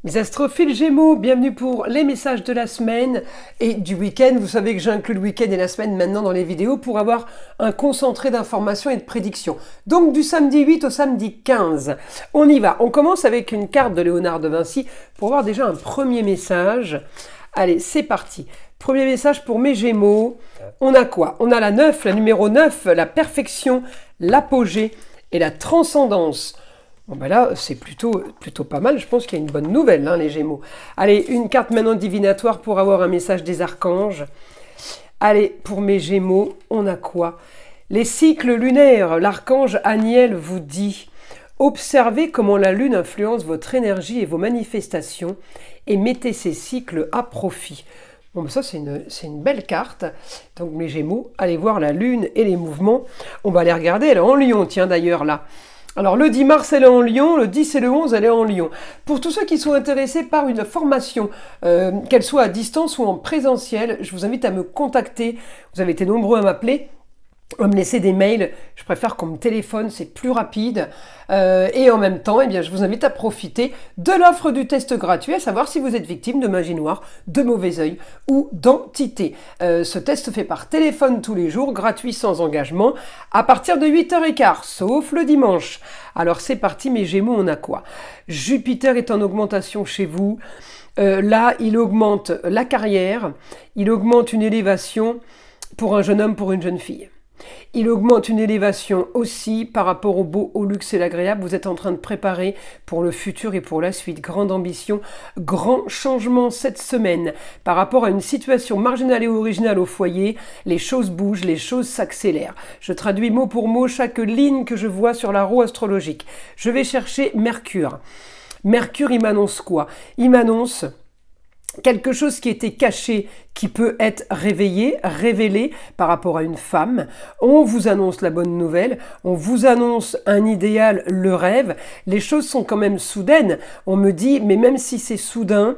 Mes astrophiles Gémeaux, bienvenue pour les messages de la semaine et du week-end. Vous savez que j'inclus le week-end et la semaine maintenant dans les vidéos pour avoir un concentré d'informations et de prédictions. Donc du samedi 8 au samedi 15. On y va. On commence avec une carte de Léonard de Vinci pour avoir déjà un premier message. Allez, c'est parti. Premier message pour mes Gémeaux. On a quoi? On a la 9, la numéro 9, la perfection, l'apogée et la transcendance. Bon ben là, c'est plutôt pas mal. Je pense qu'il y a une bonne nouvelle, hein, les Gémeaux. Allez, une carte maintenant divinatoire pour avoir un message des archanges. Allez, pour mes Gémeaux, on a quoi? Les cycles lunaires. L'archange Aniel vous dit: observez comment la lune influence votre énergie et vos manifestations et mettez ces cycles à profit. Bon, ben ça, c'est une belle carte. Donc, mes Gémeaux, allez voir la lune et les mouvements. On va les regarder. Elle est en Lion, tiens, d'ailleurs, là. Alors, le 10 mars, elle est en Lion, le 10 et le 11, elle est en Lion. Pour tous ceux qui sont intéressés par une formation, qu'elle soit à distance ou en présentiel, je vous invite à me contacter. Vous avez été nombreux à m'appeler, à me laisser des mails. Je préfère qu'on me téléphone, c'est plus rapide. Et en même temps, eh bien, je vous invite à profiter de l'offre du test gratuit, à savoir si vous êtes victime de magie noire, de mauvais œil ou d'entité. Ce test se fait par téléphone tous les jours, gratuit sans engagement, à partir de 8h15, sauf le dimanche. Alors c'est parti, mes Gémeaux, on a quoi? Jupiter est en augmentation chez vous. Là, il augmente la carrière, il augmente une élévation pour un jeune homme, pour une jeune fille. Il augmente une élévation aussi par rapport au beau, au luxe et l'agréable. Vous êtes en train de préparer pour le futur et pour la suite. Grande ambition, grand changement cette semaine. Par rapport à une situation marginale et originale au foyer, les choses bougent, les choses s'accélèrent. Je traduis mot pour mot chaque ligne que je vois sur la roue astrologique. Je vais chercher Mercure. Mercure, il m'annonce quoi? Il m'annonce quelque chose qui était caché, qui peut être réveillé, révélé par rapport à une femme. On vous annonce la bonne nouvelle, on vous annonce un idéal, le rêve. Les choses sont quand même soudaines. On me dit, mais même si c'est soudain,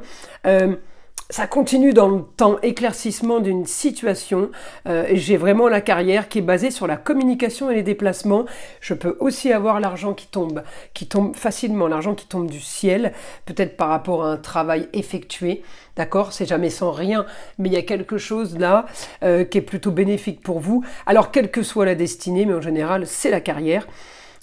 ça continue dans le temps, éclaircissement d'une situation. J'ai vraiment la carrière qui est basée sur la communication et les déplacements. Je peux aussi avoir l'argent qui tombe facilement, l'argent qui tombe du ciel, peut-être par rapport à un travail effectué. D'accord, c'est jamais sans rien, mais il y a quelque chose là qui est plutôt bénéfique pour vous. Alors, quelle que soit la destinée, mais en général, c'est la carrière.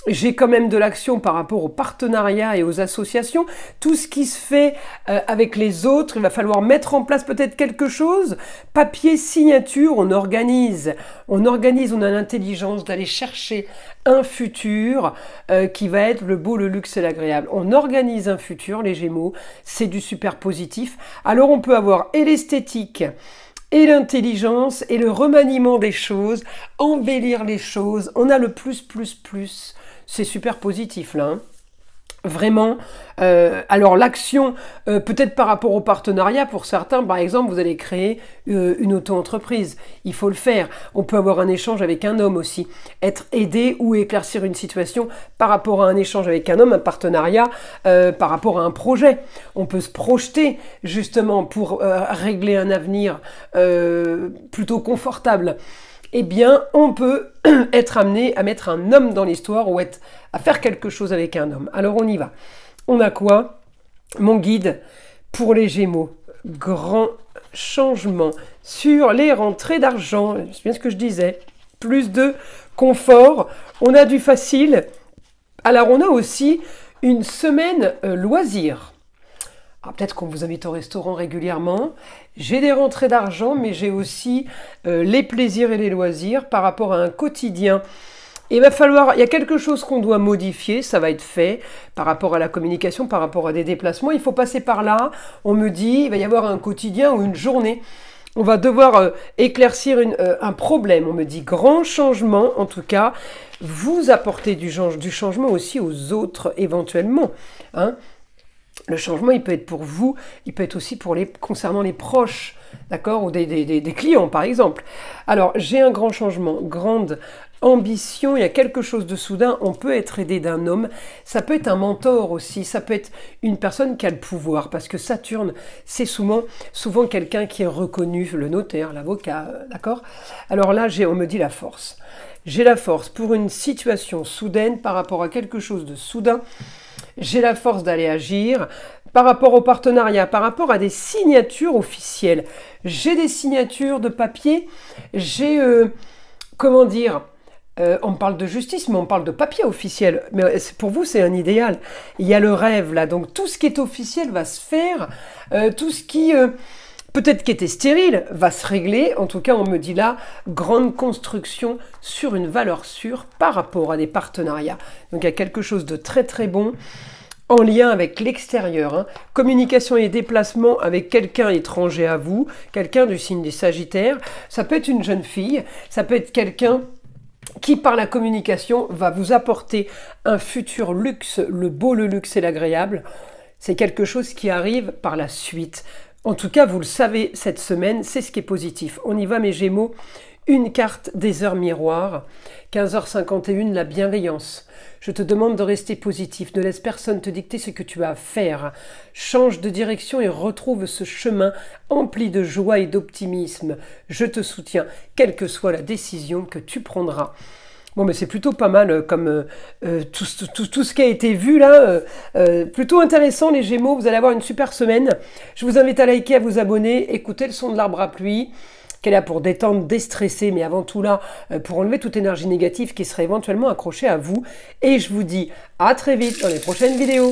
J'ai quand même de l'action par rapport aux partenariats et aux associations. Tout ce qui se fait avec les autres, il va falloir mettre en place peut-être quelque chose. Papier, signature, on organise, on a l'intelligence d'aller chercher un futur qui va être le beau, le luxe et l'agréable. On organise un futur, les Gémeaux, c'est du super positif. Alors on peut avoir et l'esthétique, et l'intelligence, et le remaniement des choses, embellir les choses. On a le plus. C'est super positif là, hein. Vraiment. Alors l'action, peut-être par rapport au partenariat, pour certains, par exemple, vous allez créer une auto-entreprise. Il faut le faire. On peut avoir un échange avec un homme aussi. Être aidé ou éclaircir une situation par rapport à un échange avec un homme, un partenariat, par rapport à un projet. On peut se projeter justement pour régler un avenir plutôt confortable. Eh bien, on peut être amené à mettre un homme dans l'histoire ou à faire quelque chose avec un homme. Alors, on y va. On a quoi? Mon guide pour les Gémeaux. Grand changement sur les rentrées d'argent. C'est bien ce que je disais. Plus de confort. On a du facile. Alors, on a aussi une semaine loisir. Alors, peut-être qu'on vous invite au restaurant régulièrement. J'ai des rentrées d'argent, mais j'ai aussi les plaisirs et les loisirs par rapport à un quotidien. Et il y a quelque chose qu'on doit modifier, ça va être fait par rapport à la communication, par rapport à des déplacements. Il faut passer par là. On me dit, il va y avoir un quotidien ou une journée. On va devoir éclaircir un problème. On me dit grand changement, en tout cas. Vous apportez du changement aussi aux autres éventuellement, hein. Le changement, il peut être pour vous, il peut être aussi concernant les proches, d'accord, ou des clients, par exemple. Alors, j'ai un grand changement, grande ambition, il y a quelque chose de soudain, on peut être aidé d'un homme, ça peut être un mentor aussi, ça peut être une personne qui a le pouvoir, parce que Saturne, c'est souvent quelqu'un qui est reconnu, le notaire, l'avocat, d'accord. Alors là, on me dit la force. J'ai la force pour une situation soudaine par rapport à quelque chose de soudain. J'ai la force d'aller agir par rapport au partenariat, par rapport à des signatures officielles. J'ai des signatures de papier, j'ai, comment dire, on parle de justice, mais on parle de papier officiel. Mais pour vous, c'est un idéal. Il y a le rêve là, donc tout ce qui est officiel va se faire, tout ce qui... peut-être qui était stérile, va se régler. En tout cas, on me dit là, grande construction sur une valeur sûre par rapport à des partenariats. Donc il y a quelque chose de très très bon en lien avec l'extérieur. Hein. Communication et déplacement avec quelqu'un étranger à vous, quelqu'un du signe des Sagittaires. Ça peut être une jeune fille, ça peut être quelqu'un qui par la communication va vous apporter un futur luxe, le beau, le luxe et l'agréable. C'est quelque chose qui arrive par la suite. En tout cas, vous le savez, cette semaine, c'est ce qui est positif. On y va, mes Gémeaux. Une carte des heures miroirs. 15h51, la bienveillance. Je te demande de rester positif. Ne laisse personne te dicter ce que tu as à faire. Change de direction et retrouve ce chemin empli de joie et d'optimisme. Je te soutiens, quelle que soit la décision que tu prendras. Bon, mais c'est plutôt pas mal comme tout ce qui a été vu là. Plutôt intéressant les Gémeaux, vous allez avoir une super semaine. Je vous invite à liker, à vous abonner, écouter le son de l'arbre à pluie, qui est là pour détendre, déstresser, mais avant tout là, pour enlever toute énergie négative qui serait éventuellement accrochée à vous. Et je vous dis à très vite dans les prochaines vidéos.